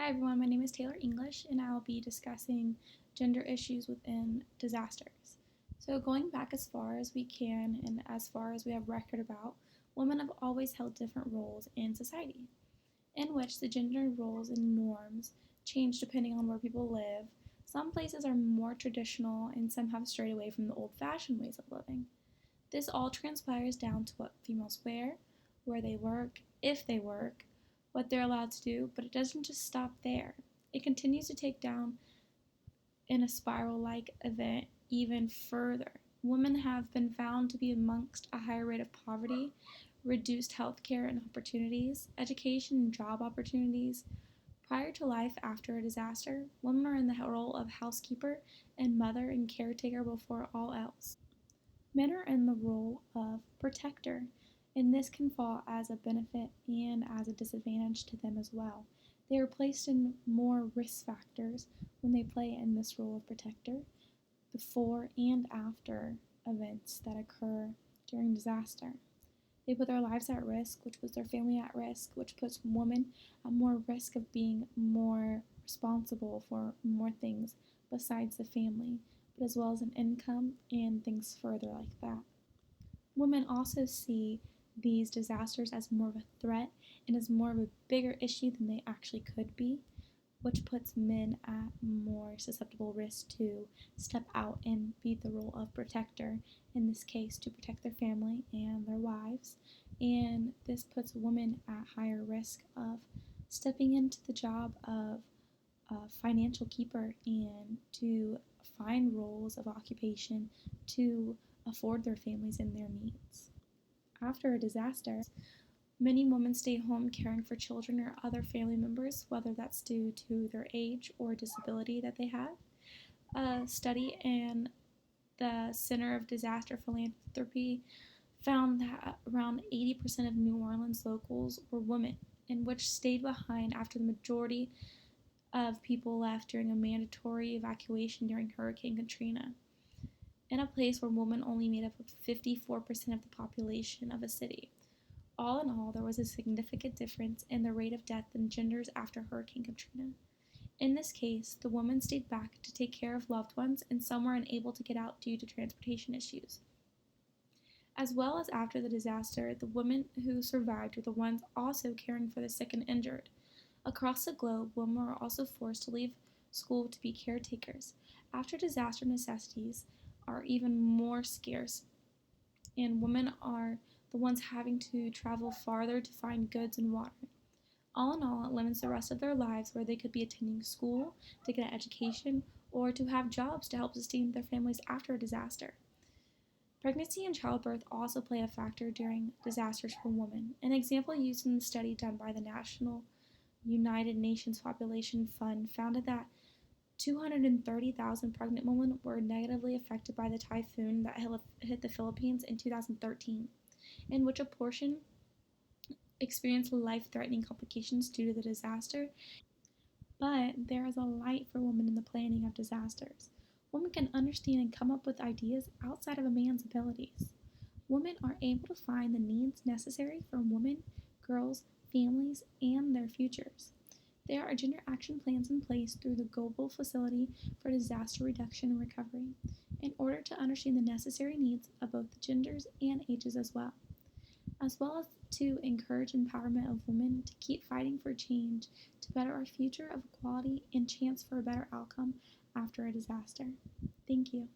Hi everyone, my name is Taylor English and I will be discussing gender issues within disasters. So, going back as far as we can and as far as we have record about, women have always held different roles in society, in which the gender roles and norms change depending on where people live. Some places are more traditional and some have strayed away from the old fashioned ways of living. This all transpires down to what females wear, where they work, if they work, what they're allowed to do, but it doesn't just stop there. It continues to take down in a spiral like event even further. Women have been found to be amongst a higher rate of poverty, reduced health care and opportunities, education and job opportunities. Prior to life after a disaster, women are in the role of housekeeper and mother and caretaker before all else. Men are in the role of protector, and this can fall as a benefit and as a disadvantage to them as well. They are placed in more risk factors when they play in this role of protector before and after events that occur during disaster. They put their lives at risk, which puts their family at risk, which puts women at more risk of being more responsible for more things besides the family, but as well as an income and things further like that. Women also see these disasters as more of a threat and as more of a bigger issue than they actually could be, which puts men at more susceptible risk to step out and be the role of protector, in this case, to protect their family and their wives. And this puts women at higher risk of stepping into the job of a financial keeper and to find roles of occupation to afford their families and their needs. After a disaster, many women stay home caring for children or other family members, whether that's due to their age or disability that they have. A study in the Center of Disaster Philanthropy found that around 80% of New Orleans locals were women, and which stayed behind after the majority of people left during a mandatory evacuation during Hurricane Katrina, in a place where women only made up 54% of the population of a city. All in all, there was a significant difference in the rate of death in genders after Hurricane Katrina. In this case, the women stayed back to take care of loved ones, and some were unable to get out due to transportation issues. As well as after the disaster, the women who survived were the ones also caring for the sick and injured. Across the globe, women were also forced to leave school to be caretakers. After disaster, necessities are even more scarce, and women are the ones having to travel farther to find goods and water. All in all, it limits the rest of their lives where they could be attending school to get an education or to have jobs to help sustain their families after a disaster. Pregnancy and childbirth also play a factor during disasters for women. An example used in the study done by the National United Nations Population Fund found that 230,000 pregnant women were negatively affected by the typhoon that hit the Philippines in 2013, in which a portion experienced life-threatening complications due to the disaster. But there is a light for women in the planning of disasters. Women can understand and come up with ideas outside of a man's abilities. Women are able to find the needs necessary for women, girls, families, and their futures. There are gender action plans in place through the Global Facility for Disaster Reduction and Recovery in order to understand the necessary needs of both genders and ages as well as to encourage empowerment of women to keep fighting for change to better our future of equality and chance for a better outcome after a disaster. Thank you.